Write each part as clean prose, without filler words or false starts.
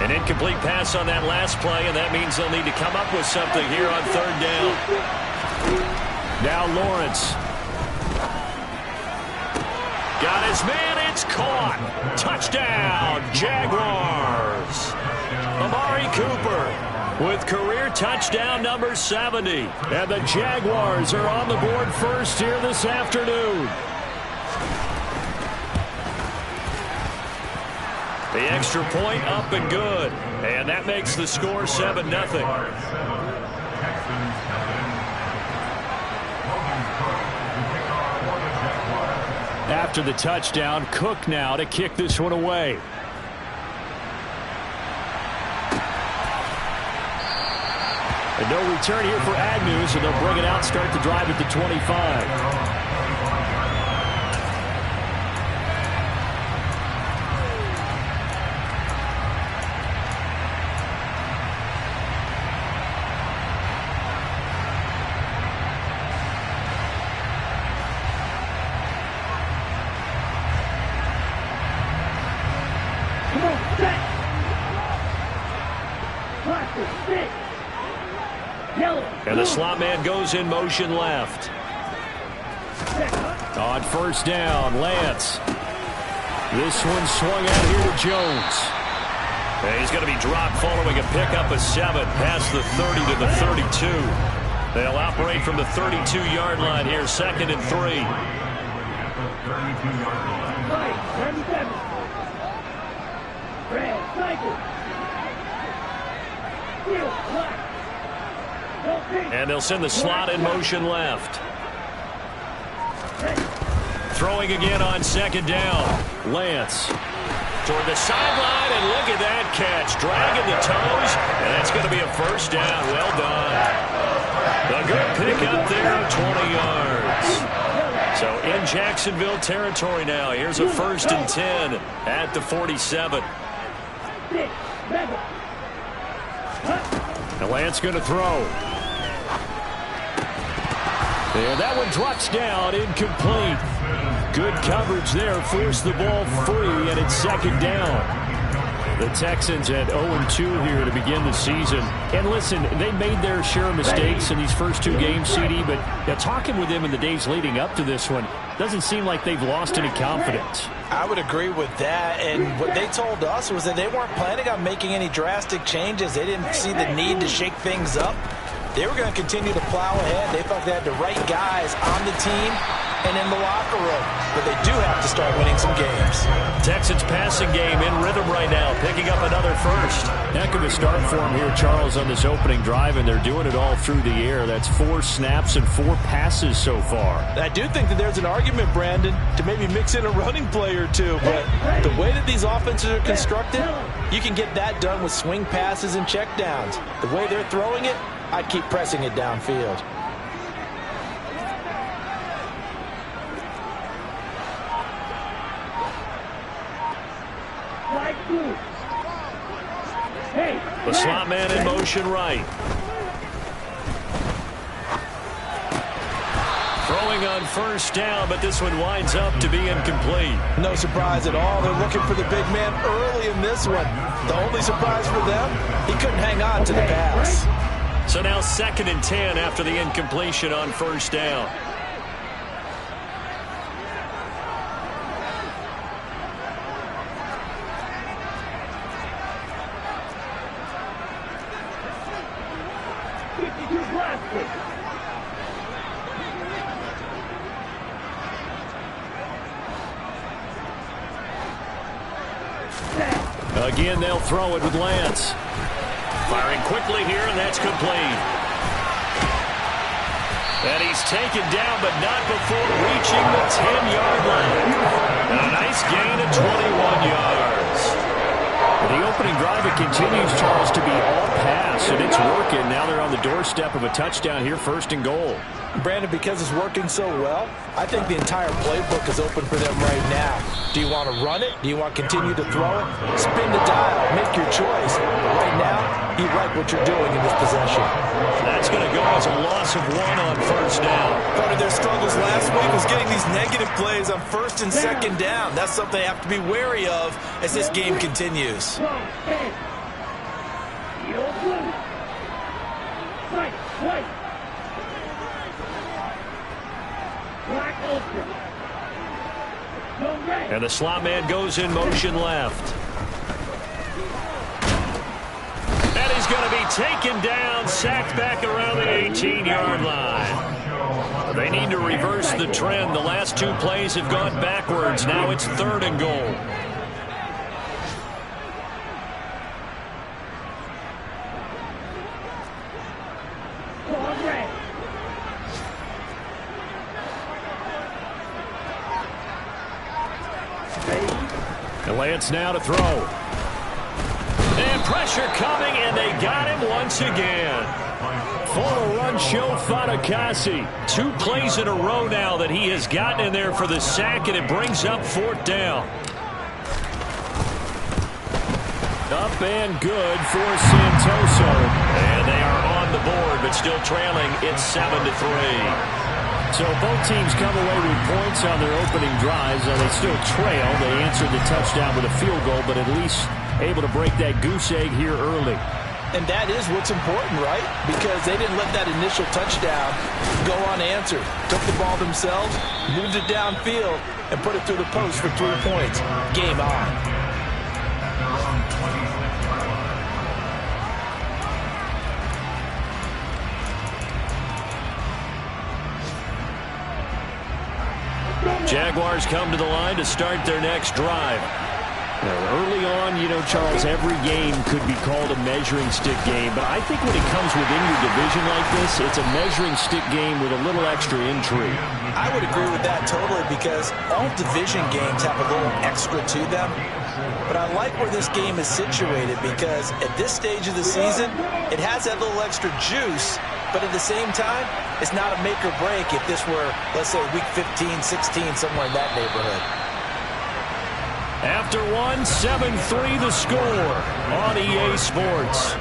An incomplete pass on that last play, and that means they'll need to come up with something here on third down. Now Lawrence. Got his man. It's caught. Touchdown, Jaguars. Amari Cooper with career touchdown number 70. And the Jaguars are on the board first here this afternoon. The extra point up and good. And that makes the score 7-0. After the touchdown, Cook now to kick this one away. And no return here for Agnew, so they'll bring it out, start the drive at the 25. And the slot man goes in motion left. On first down, Lance. This one swung out here to Jones. And he's going to be dropped following a pickup of 7 past the 30 to the 32. They'll operate from the 32-yard line here, 2nd and 3. And they'll send the slot in motion left. Throwing again on 2nd down. Lance toward the sideline, and look at that catch. Dragging the toes, and that's going to be a first down. Well done. A good pick up there of 20 yards. So in Jacksonville territory now. Here's a 1st and 10 at the 47. And Lance going to throw. And that one drops down, incomplete. Good coverage there, forced the ball free, and it's 2nd down. The Texans at 0-2 here to begin the season. And listen, they made their share of mistakes in these first 2 games, CD, but talking with them in the days leading up to this one, doesn't seem like they've lost any confidence. I would agree with that, and what they told us was that they weren't planning on making any drastic changes. They didn't see the need to shake things up. They were going to continue to plow ahead. They felt they had the right guys on the team and in the locker room. But they do have to start winning some games. Texans passing game in rhythm right now, picking up another first. Heck of a start for him here, Charles, on this opening drive, and they're doing it all through the air. That's 4 snaps and 4 passes so far. I do think that there's an argument, Brandon, to maybe mix in a running play or two. But the way that these offenses are constructed, you can get that done with swing passes and checkdowns. The way they're throwing it, I'd keep pressing it downfield. The slot man in motion right. Throwing on first down, but this one winds up to be incomplete. No surprise at all. They're looking for the big man early in this one. The only surprise for them, he couldn't hang on to the pass. So now 2nd and 10 after the incompletion on first down. Again, they'll throw it with Lance. Firing quickly here, and that's complete. And he's taken down, but not before reaching the 10-yard line. And a nice gain of 21 yards. The opening drive, it continues, Charles, to be all pass. and it's working. Now they're on the doorstep of a touchdown here, 1st and goal. Brandon, because it's working so well, I think the entire playbook is open for them right now. Do you want to run it? Do you want to continue to throw it? Spin the dial. Make your choice. But right now, you like what you're doing in this possession. That's going to go as a loss of 1 on 1st down. Part of their struggles last week was getting these negative plays on 1st and 2nd down. That's something they have to be wary of as this game continues. And the slot man goes in motion left. And he's going to be taken down, sacked back around the 18-yard line. They need to reverse the trend. The last 2 plays have gone backwards. Now it's 3rd and goal. And Lance now to throw. And pressure coming, and they got him once again. Full run show Fatukasi. 2 plays in a row now that he has gotten in there for the sack, and it brings up 4th down. Up and good for Santoso. And they are on the board, but still trailing. It's 7-3. So both teams come away with points on their opening drives. They still trail. They answered the touchdown with a field goal, but at least able to break that goose egg here early. And that is what's important, right? Because they didn't let that initial touchdown go unanswered. Took the ball themselves, moved it downfield, and put it through the post for 3 points. Game on. Jaguars come to the line to start their next drive. Now, early on, you know, Charles, every game could be called a measuring stick game, but I think when it comes within your division like this, it's a measuring stick game with a little extra intrigue. I would agree with that totally, because all division games have a little extra to them. But I like where this game is situated, because at this stage of the season, it has that little extra juice, but at the same time, it's not a make or break if this were, let's say, week 15, 16, somewhere in that neighborhood. After 7-3 the score on EA Sports.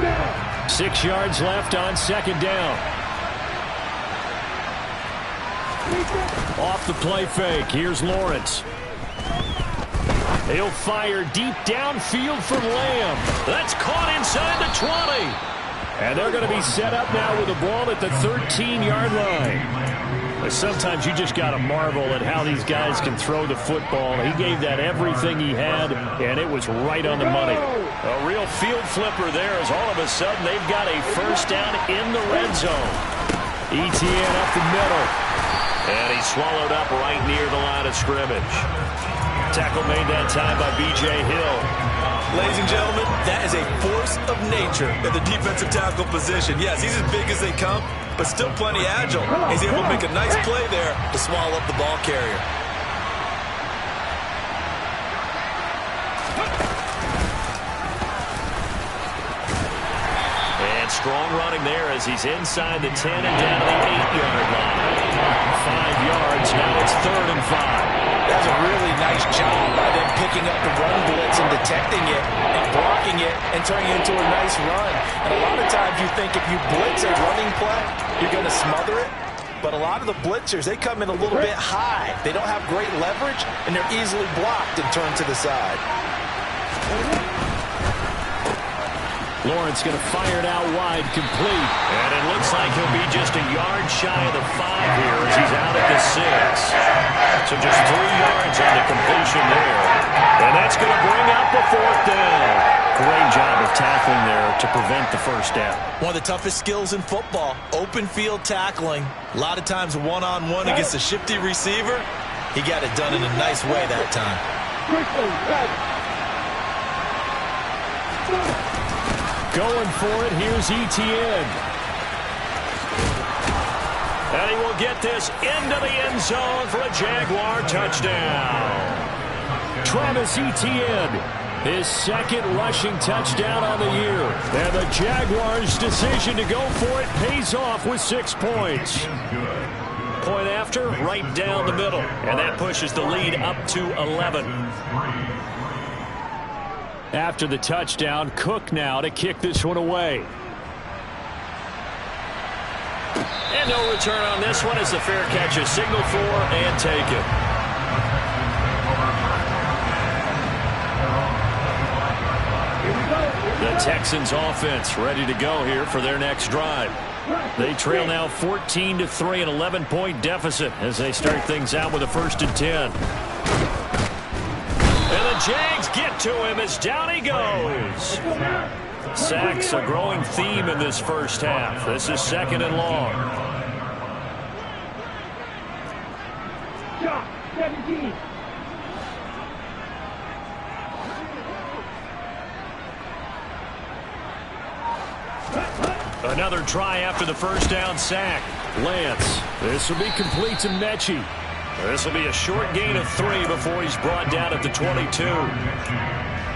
Yeah. 6 yards left on 2nd down. Off the play fake. Here's Lawrence. He'll fire deep downfield from Lamb. That's caught inside the 20. And they're going to be set up now with the ball at the 13-yard line. Sometimes you just got to marvel at how these guys can throw the football. He gave that everything he had, and it was right on the money. A real field flipper there, as all of a sudden they've got a 1st down in the red zone. Etienne up the middle. And he's swallowed up right near the line of scrimmage. Tackle made that time by B.J. Hill. Ladies and gentlemen, that is a force of nature in the defensive tackle position. Yes, he's as big as they come, but still plenty agile. He's able to make a nice play there to swallow up the ball carrier. And strong running there as he's inside the 10 and down to the 8-yard line. 5 yards, now it's 3rd and 5. That's a really nice job by them picking up the run blitz and detecting it and blocking it and turning it into a nice run. And a lot of times you think if you blitz a running play, you're going to smother it. But a lot of the blitzers, they come in a little bit high. They don't have great leverage, and they're easily blocked and turned to the side. Lawrence going to fire it out wide, complete. And it looks like he'll be just a yard shy of the 5 here as he's out at the 6. So just 3 yards on the completion there. And that's going to bring up the 4th down. Great job of tackling there to prevent the 1st down. One of the toughest skills in football, open field tackling. A lot of times one-on-one against a shifty receiver. He got it done in a nice way that time. Going for it, here's Etienne. And he will get this into the end zone for a Jaguar touchdown. Travis Etienne, his second rushing touchdown on the year. And the Jaguars' decision to go for it pays off with 6 points. Point after, right down the middle. And that pushes the lead up to 11. After the touchdown, Cook now to kick this one away. And no return on this one as the fair catch is signaled for and taken. The Texans offense ready to go here for their next drive. They trail now 14-3, an 11-point deficit as they start things out with a 1st and 10. And the Jags get to him as down he goes. Sacks a growing theme in this first half. This is 2nd and long. 17. Another try after the first down sack. Lance. This will be complete to Mechie. This will be a short gain of 3 before he's brought down at the 22.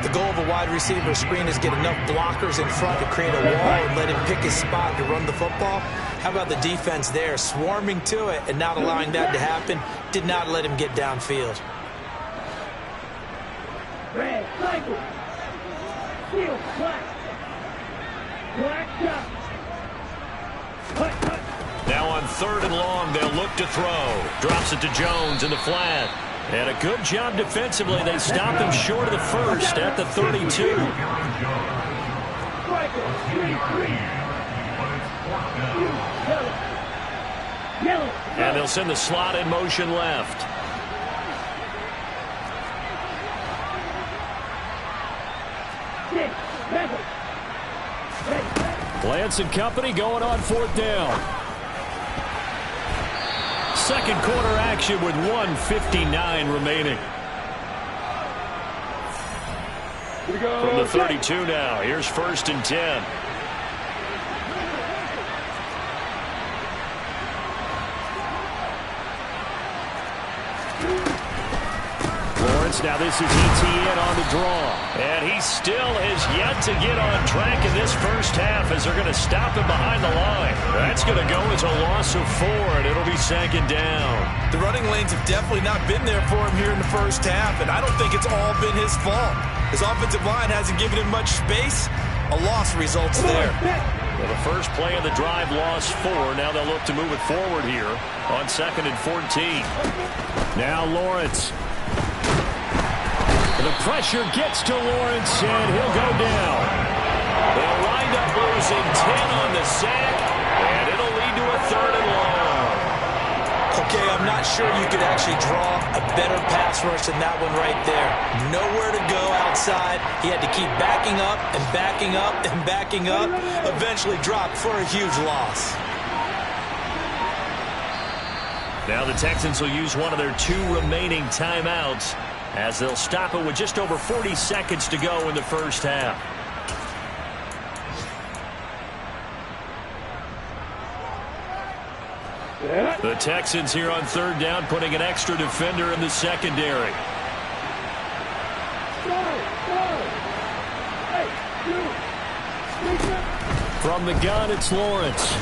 The goal of a wide receiver screen is get enough blockers in front to create a wall and let him pick his spot to run the football. How about the defense there, swarming to it and not allowing that to happen? Did not let him get downfield. Red, cycle. Steel, black. Black shot. Now on 3rd and long, they'll look to throw. Drops it to Jones in the flat. And a good job defensively. They stop him short of the first at the 32. And they'll send the slot in motion left. Lance and company going on 4th down. Second quarter action with 1:59 remaining. From the 32 now, here's 1st and 10. Now this is Etienne on the draw. And he still has yet to get on track in this first half as they're going to stop him behind the line. That's going to go as a loss of 4, and it'll be 2nd down. The running lanes have definitely not been there for him here in the first half, and I don't think it's all been his fault. His offensive line hasn't given him much space. A loss results there. Well, the first play of the drive lost 4. Now they'll look to move it forward here on 2nd and 14. Now Lawrence. The pressure gets to Lawrence, and he'll go down. They'll wind up losing 10 on the sack, and it'll lead to a 3rd and long. Okay, I'm not sure you could actually draw a better pass rush than that one right there. Nowhere to go outside. He had to keep backing up and backing up and backing up. Eventually dropped for a huge loss. Now the Texans will use one of their 2 remaining timeouts, as they'll stop it with just over 40 seconds to go in the first half. The Texans here on 3rd down, putting an extra defender in the secondary. From the gun, it's Lawrence.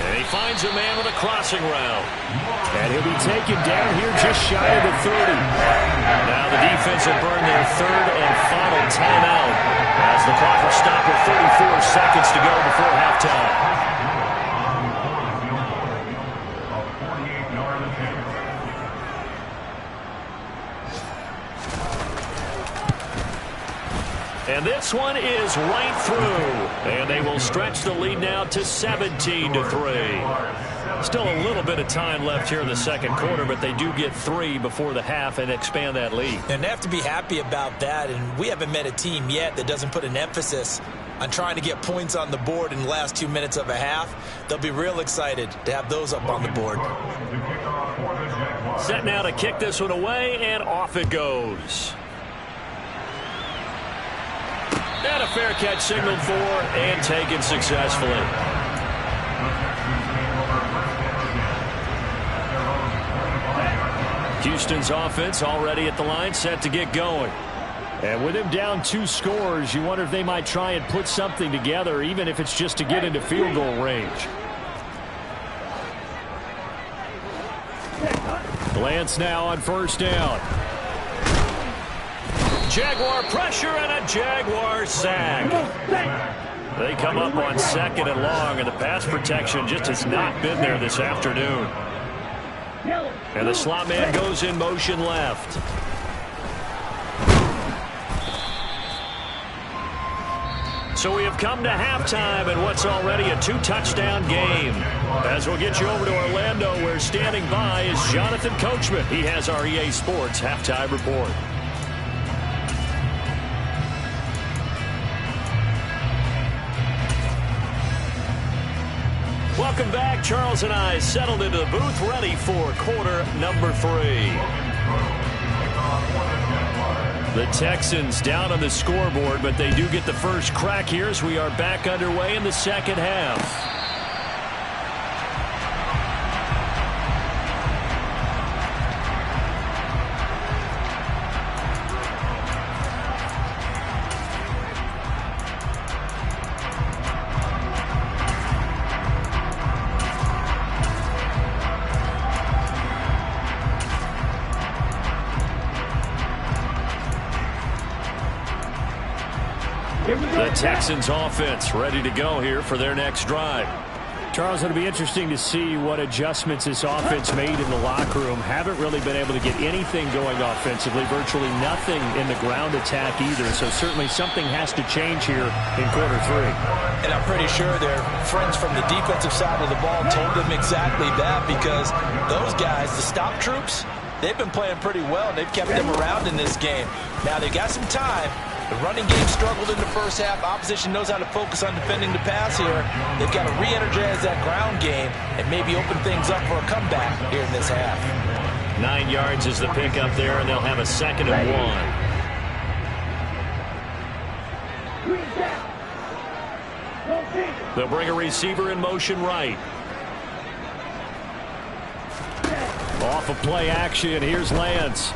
And he finds a man with a crossing route. And he'll be taken down here just shy of the 30. Now the defense will burn their 3rd and final timeout as the clock will stop with 34 seconds to go before halftime. And this one is right through. And they will stretch the lead now to 17-3. Still a little bit of time left here in the second quarter, but they do get 3 before the half and expand that lead. And they have to be happy about that. And we haven't met a team yet that doesn't put an emphasis on trying to get points on the board in the last 2 minutes of a half. They'll be real excited to have those up on the board. Set now to kick this one away, and off it goes. And a fair catch signaled for and taken successfully. Houston's offense already at the line, set to get going. And with him down 2 scores, you wonder if they might try and put something together, even if it's just to get into field goal range. Lance now on first down. Jaguar pressure and a Jaguar sack. They come up on 2nd and long, and the pass protection just has not been there this afternoon. And the slot man goes in motion left. So we have come to halftime in what's already a 2-touchdown game. As we'll get you over to Orlando, where standing by is Jonathan Coachman. He has our EA Sports halftime report. Welcome back. Charles and I settled into the booth, ready for quarter number 3. The Texans down on the scoreboard, but they do get the first crack here as we are back underway in the second half. The Texans offense ready to go here for their next drive. Charles, it'll be interesting to see what adjustments this offense made in the locker room. Haven't really been able to get anything going offensively, virtually nothing in the ground attack either. So certainly something has to change here in quarter 3. And I'm pretty sure their friends from the defensive side of the ball told them exactly that, because those guys, the stop troops, they've been playing pretty well, and they've kept them around in this game. Now they've got some time. The running game struggled in the first half. Opposition knows how to focus on defending the pass here. They've got to re-energize that ground game and maybe open things up for a comeback here in this half. 9 yards is the pickup there, and they'll have a 2nd and 1. They'll bring a receiver in motion right. Off of play action, here's Lance.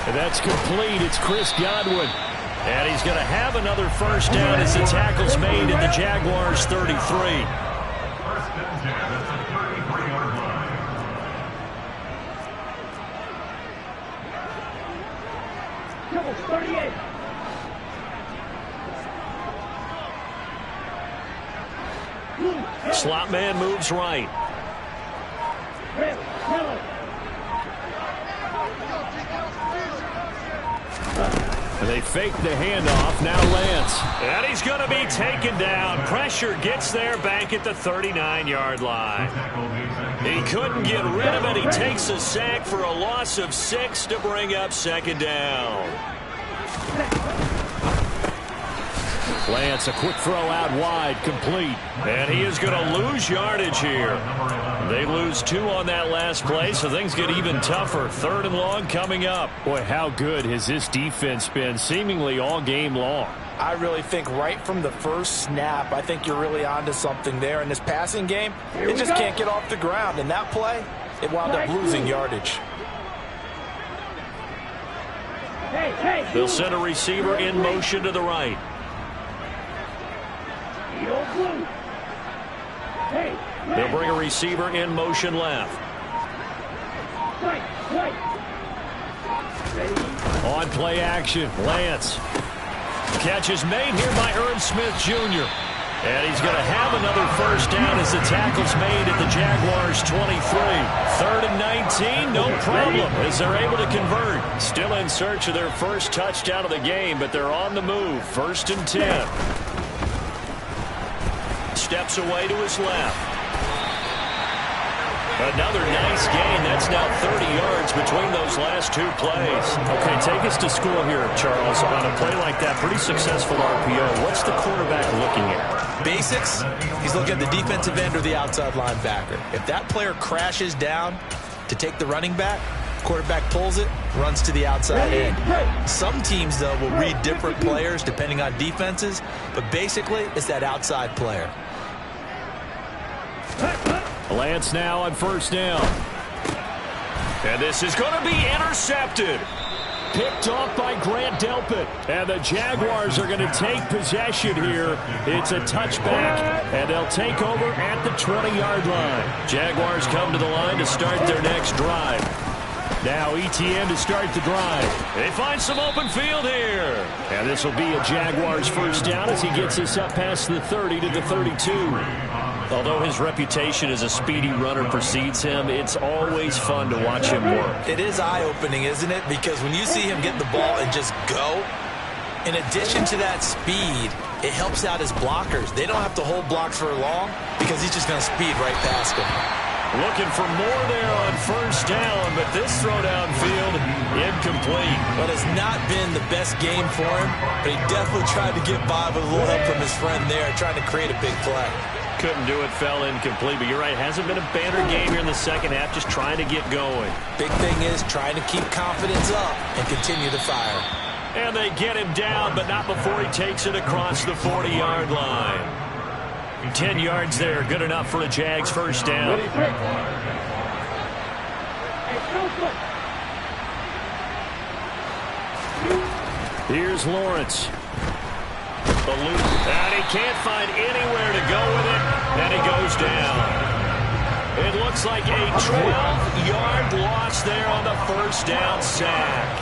And that's complete. It's Chris Godwin. And he's going to have another first down as the tackle's made at the Jaguars' 33. Slot man moves right. And they fake the handoff. Now Lance. And he's going to be taken down. Pressure gets there back at the 39-yard line. He couldn't get rid of it. He takes a sack for a loss of 6 to bring up 2nd down. Lance, a quick throw out wide, complete. And he is going to lose yardage here. They lose 2 on that last play, so things get even tougher. 3rd and long coming up. Boy, how good has this defense been seemingly all game long? I really think right from the first snap, I think you're really onto something there. In this passing game, it just can't get off the ground. In that play, it wound up losing yardage. They'll send a receiver in motion to the right. They'll bring a receiver in motion left. On play action, Lance. Catch is made here by Irv Smith Jr. And he's going to have another first down as the tackle's made at the Jaguars' 23. 3rd and 19, no problem, as they're able to convert. Still in search of their first touchdown of the game, but they're on the move. 1st and 10. Steps away to his left. Another nice gain. That's now 30 yards between those last 2 plays. Okay, take us to school here, Charles. On a play like that, pretty successful RPO. What's the quarterback looking at? Basics. He's looking at the defensive end or the outside linebacker. If that player crashes down to take the running back, quarterback pulls it, runs to the outside end. Some teams, though, will read different players depending on defenses, but basically it's that outside player. Lance now on first down. And this is going to be intercepted. Picked off by Grant Delpit. And the Jaguars are going to take possession here. It's a touchback, and they'll take over at the 20-yard line. Jaguars come to the line to start their next drive. Now ETN to start the drive. They find some open field here. And this will be a Jaguars first down as he gets us up past the 30 to the 32. Although his reputation as a speedy runner precedes him, it's always fun to watch him work. It is eye-opening, isn't it? Because when you see him get the ball and just go, in addition to that speed, it helps out his blockers. They don't have to hold blocks for long because he's just going to speed right past them. Looking for more there on first down, but this throw downfield incomplete. But it's not been the best game for him, but he definitely tried to get by with a little help from his friend there, trying to create a big play. Couldn't do it, fell incomplete, but you're right, hasn't been a banner game here in the second half, just trying to get going. Big thing is trying to keep confidence up and continue to fire. And they get him down, but not before he takes it across the 40-yard line. 10 yards there, good enough for a Jags first down. Here's Lawrence. And he can't find anywhere to go with it, and he goes down. It looks like a 12-yard loss there on the first down sack.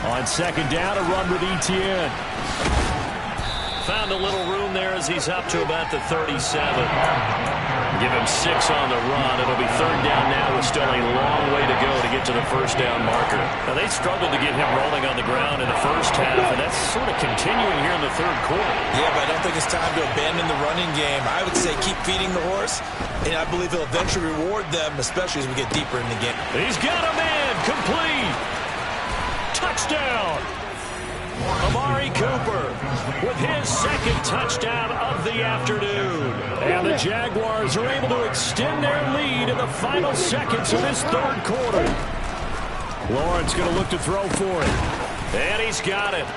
On second down, a run with ETN. Found a little room there as he's up to about the 37. Give him 6 on the run. It'll be third down now with still a long way to go to get to the first down marker. Now, they struggled to get him rolling on the ground in the first half, and that's sort of continuing here in the third quarter. Yeah, but I don't think it's time to abandon the running game. I would say keep feeding the horse, and I believe he'll eventually reward them, especially as we get deeper in the game. He's got a man complete. Touchdown. Amari Cooper with his second touchdown of the afternoon. And the Jaguars are able to extend their lead in the final seconds of this third quarter. Lawrence going to look to throw for it. And he's got it.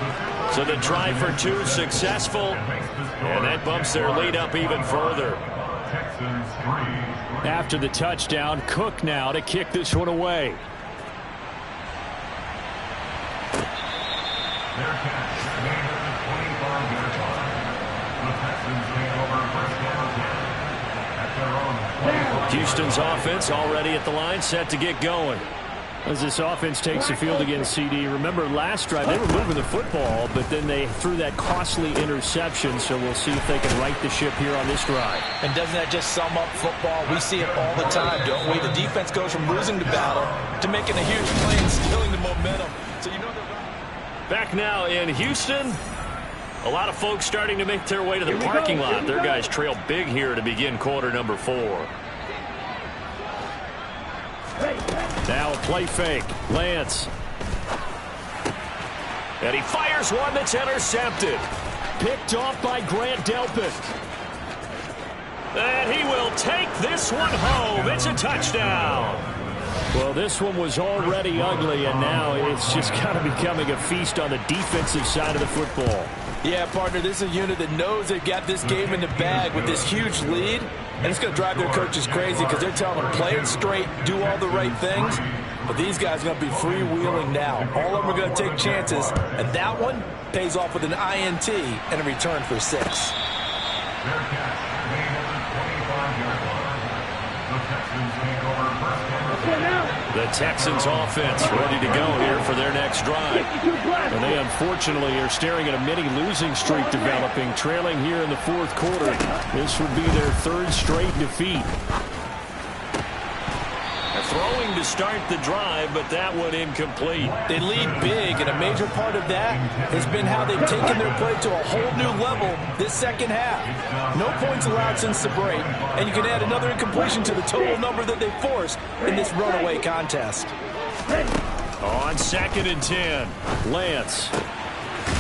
So the try for 2 successful. And that bumps their lead up even further. After the touchdown, Cook now to kick this one away. Houston's offense already at the line, set to get going. As this offense takes the field against CD, remember last drive they were moving the football, but then they threw that costly interception, so we'll see if they can right the ship here on this drive. And doesn't that just sum up football? We see it all the time, don't we? The defense goes from losing the battle to making a huge play and stealing the momentum. So you know they're back now in Houston. A lot of folks starting to make their way to the parking lot. Their guys trail big here to begin quarter number 4. Now a play fake. Lance. And he fires one that's intercepted. Picked off by Grant Delpit. And he will take this one home. It's a touchdown. Well, this one was already ugly, and now it's just kind of becoming a feast on the defensive side of the football. Yeah, partner, this is a unit that knows they've got this game in the bag with this huge lead, and it's going to drive their coaches crazy because they're telling them play it straight, do all the right things, but these guys are going to be freewheeling now. All of them are going to take chances, and that one pays off with an INT and a return for 6. The Texans offense ready to go here for their next drive. And they unfortunately are staring at a mini losing streak developing, trailing here in the fourth quarter. This would be their 3rd straight defeat. Throwing to start the drive, but that one incomplete. They lead big, and a major part of that has been how they've taken their play to a whole new level this second half. No points allowed since the break, and you can add another incompletion to the total number that they forced in this runaway contest. On 2nd and 10, Lance.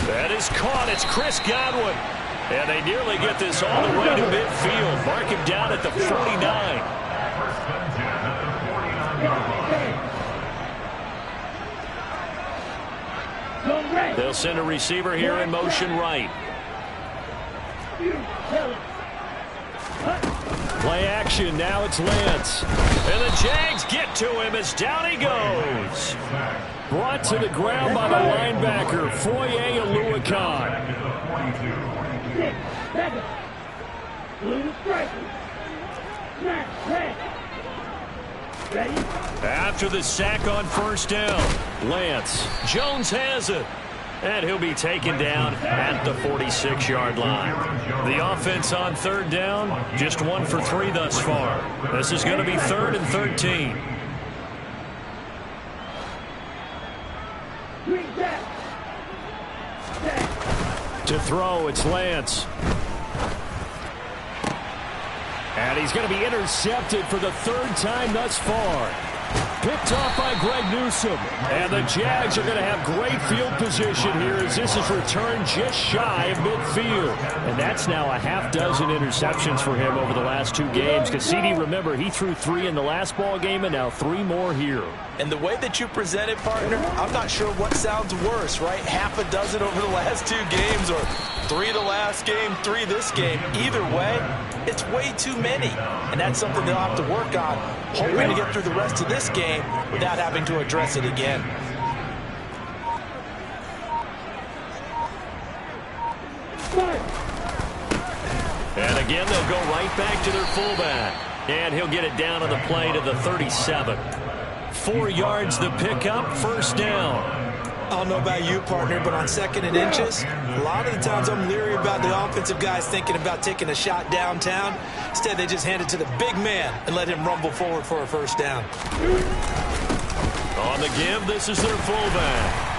That is caught. It's Chris Godwin. And they nearly get this all the way to midfield. Mark him down at the 49. They'll send a receiver here in motion right. Play action, now it's Lance. And the Jags get to him as down he goes. Brought to the ground by the linebacker, Foye Oluokun. 6 seconds. Blue striker. Snap, head. Ready? After the sack on first down, Lance. Jones has it. And he'll be taken down at the 46-yard line. The offense on third down, just 1 for 3 thus far. This is going to be 3rd and 13. To throw, it's Lance. And he's going to be intercepted for the 3rd time thus far. Picked off by Greg Newsome. And the Jags are going to have great field position here as this is returned just shy of midfield. And that's now a half dozen interceptions for him over the last 2 games. Cassini, remember, he threw 3 in the last ball game and now 3 more here. And the way that you present it, partner, I'm not sure what sounds worse, right? Half a dozen over the last 2 games or 3 the last game, 3 this game. Either way, it's way too many. And that's something they'll have to work on, hoping to get through the rest of this game without having to address it again. And again, they'll go right back to their fullback. And he'll get it down on the play to the 37. 4 yards the pickup, first down. I don't know about you, partner, but on 2nd and inches, a lot of the times I'm leery about the offensive guys thinking about taking a shot downtown. Instead, they just hand it to the big man and let him rumble forward for a first down. On the give, this is their fullback.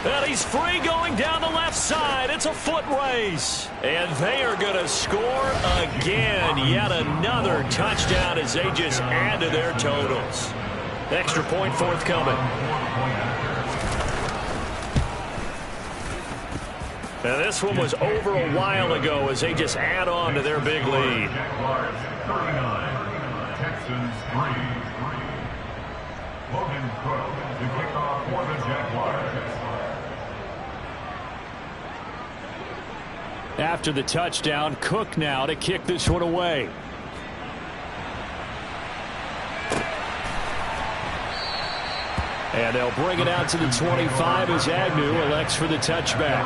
And he's free going down the left side. It's a foot race. And they are going to score again. Yet another touchdown as they just add to their totals. Extra point forthcoming. Now this one was over a while ago as they just add on to their big lead. Texans 3. Logan Cook to kick off for the Jaguars. After the touchdown, Cook now to kick this one away. And they'll bring it out to the 25 as Agnew elects for the touchback.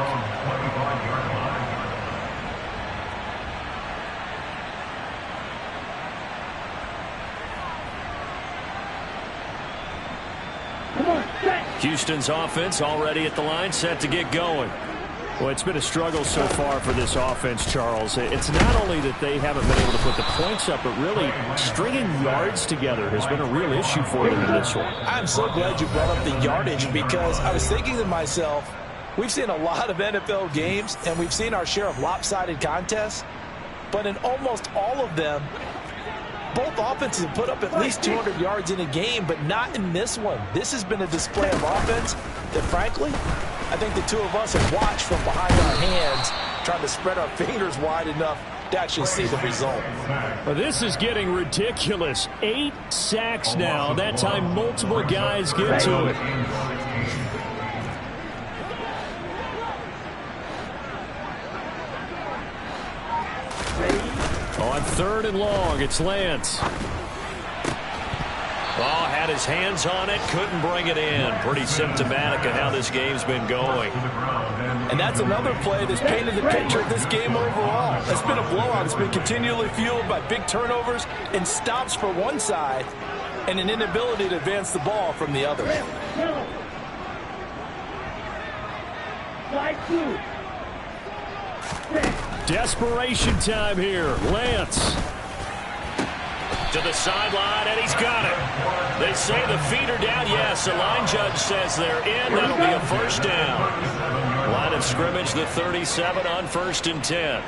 Houston's offense already at the line, set to get going. Well, it's been a struggle so far for this offense, Charles. It's not only that they haven't been able to put the points up, but really stringing yards together has been a real issue for them in this one. I'm so glad you brought up the yardage because I was thinking to myself, we've seen a lot of NFL games and we've seen our share of lopsided contests, but in almost all of them, both offenses have put up at least 200 yards in a game, but not in this one. This has been a display of offense that, frankly, I think the two of us have watched from behind our hands, trying to spread our fingers wide enough to actually see the result. Well, this is getting ridiculous. 8 sacks now. That time multiple guys get to it. On 3rd and long, it's Lance. Oh, had his hands on it, couldn't bring it in. Pretty symptomatic of how this game's been going. And that's another play that's painted the picture of this game overall. It's been a blowout. It's been continually fueled by big turnovers and stops for one side and an inability to advance the ball from the other. Desperation time here. Lance. To the sideline, and he's got it. They say the feet are down. Yes, the line judge says they're in. That'll be a first down. Line of scrimmage, the 37 on 1st and 10.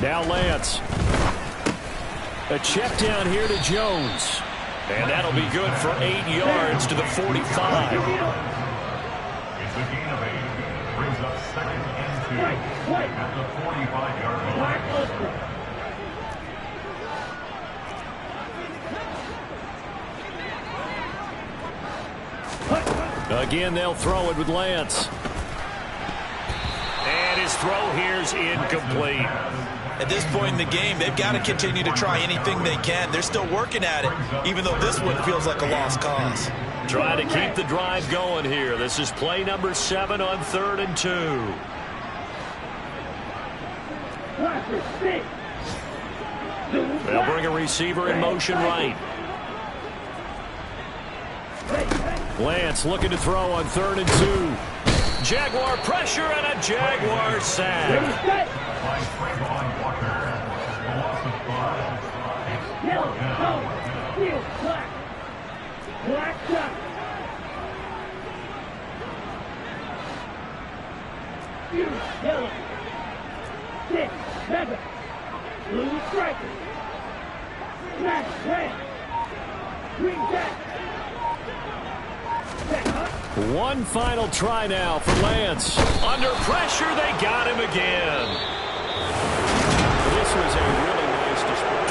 Now Lance. A check down here to Jones. And that'll be good for 8 yards to the 45. It's a gain of 8. Brings up 2nd and 2 at the 45-yard line. Again, they'll throw it with Lance. And his throw here's incomplete. At this point in the game, they've got to continue to try anything they can. They're still working at it, even though this one feels like a lost cause. Trying to keep the drive going here. This is play number 7 on 3rd and 2. They'll bring a receiver in motion right. Lance looking to throw on 3rd and 2. Jaguar pressure and a Jaguar sack. By Trayvon Walker. A loss of 5. Yellow, black. Black shot. Yellow. 6, 7. Blue striker. Smash, red. Green jack. One final try now for Lance. Under pressure, they got him again. This was a really nice display.